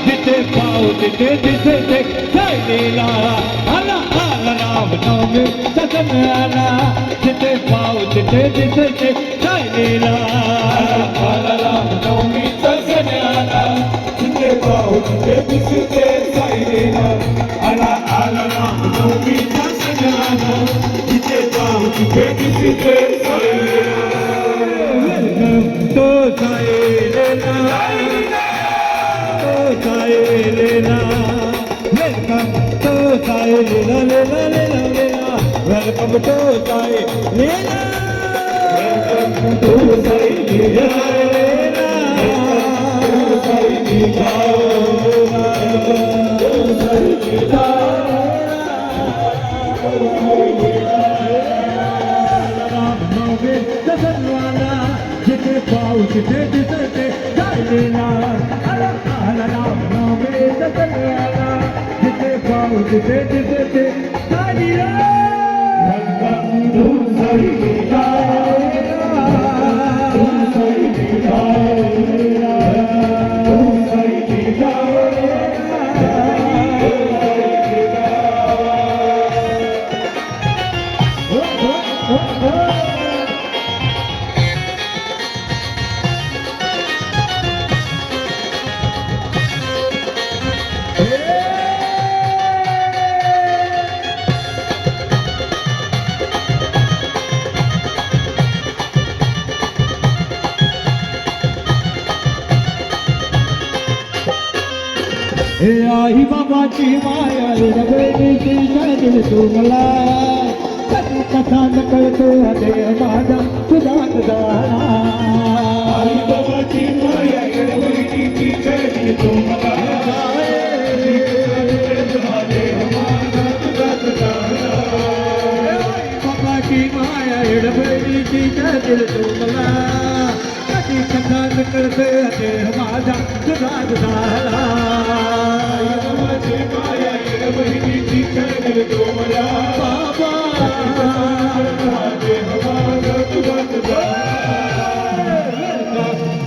जिथे पाव तिथे तिथे ते चालेला आला आला राम नवमी सजन आला जिथे पाव तिथे तिथे ते चालेला आला राम नवमी सजन आला जिथे पाव तिथे तिथे ते चालेला आला आला राम नवमी सजन आला जिथे पाव तिथे तिथे ते चालेला तो चालेला Welcome to Sai Leela. Welcome to Sai Leela. Sai Leela. Sai Leela. Ram Navami Sajanwala, jithe paau jithe jithe Sai Leela. Ram Navami Sajanwala, jithe paau jithe jithe Sai Leela. आई बाबाची माया रवेची दिल तुम्हाला कधी कथा न कळतो दे माझा सुधात झाला आई बाबाची माया रवेची दिल तुम्हाला बाबाची माया रवेची दिल तुम्हाला कधी कथा न कळतो दे माझा सुधात झाला बाबा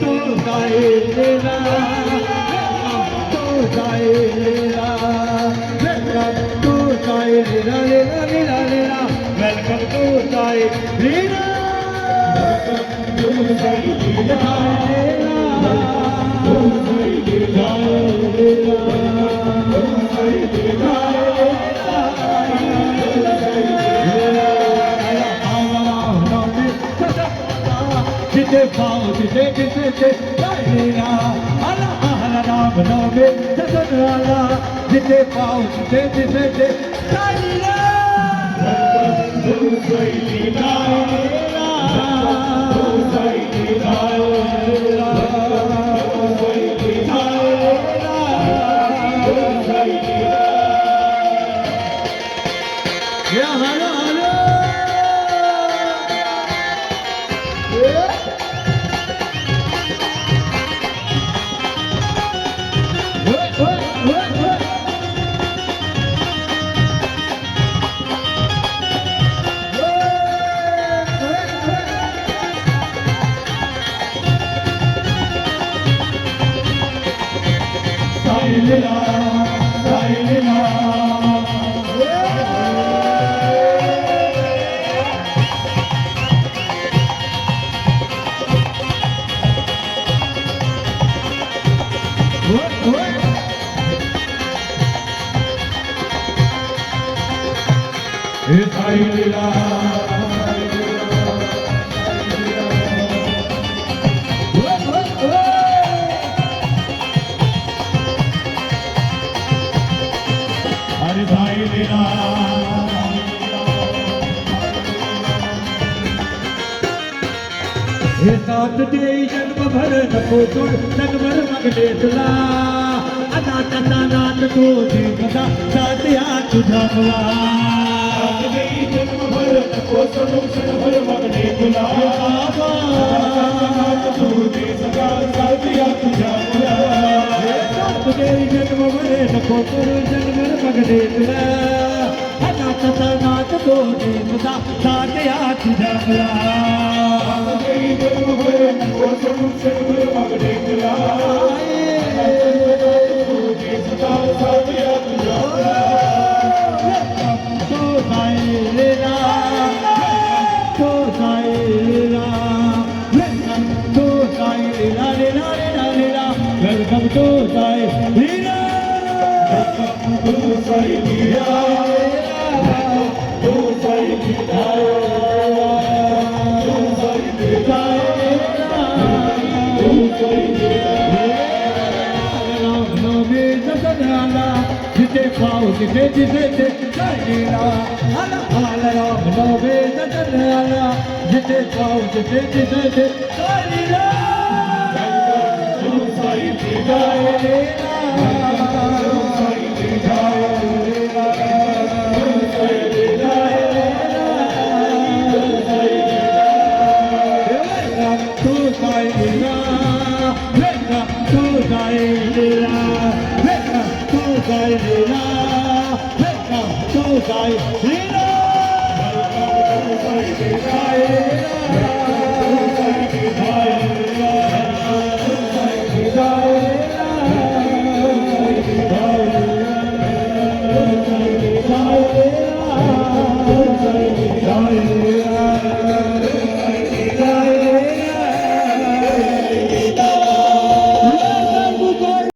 तो जायला तो जायला तो जायला लीला लीला लीला वेलकम टू साई लीला जिथे पाव तिथे तिथे ते चालेला आला आला राम नवमी सजन आला जिथे पाव तिथे तिथे ते चालेला हे साथ दे जन्म भर नको सोड जगभर मागणे तुला अनाथ नाथ तो जीवना साथ या तुझा जन्म भर नको सोडू करू जन्मर बघते तुला अनाथ नाथ तो देवता साध्या तुझ्या Welcome to Sai Leela. Welcome to Sai Leela. To Sai Leela. To Sai Leela. To Sai Leela. Ram Nome Jaganala. Jite pao jite jite Sai Leela. Hala hala Ram Nome Jaganala. Jite pao jite jite Sai Leela. Jai Leela, Sai Leela, Sai Leela, to Sai Leela, to Sai Leela, to Sai Leela, to Sai Leela.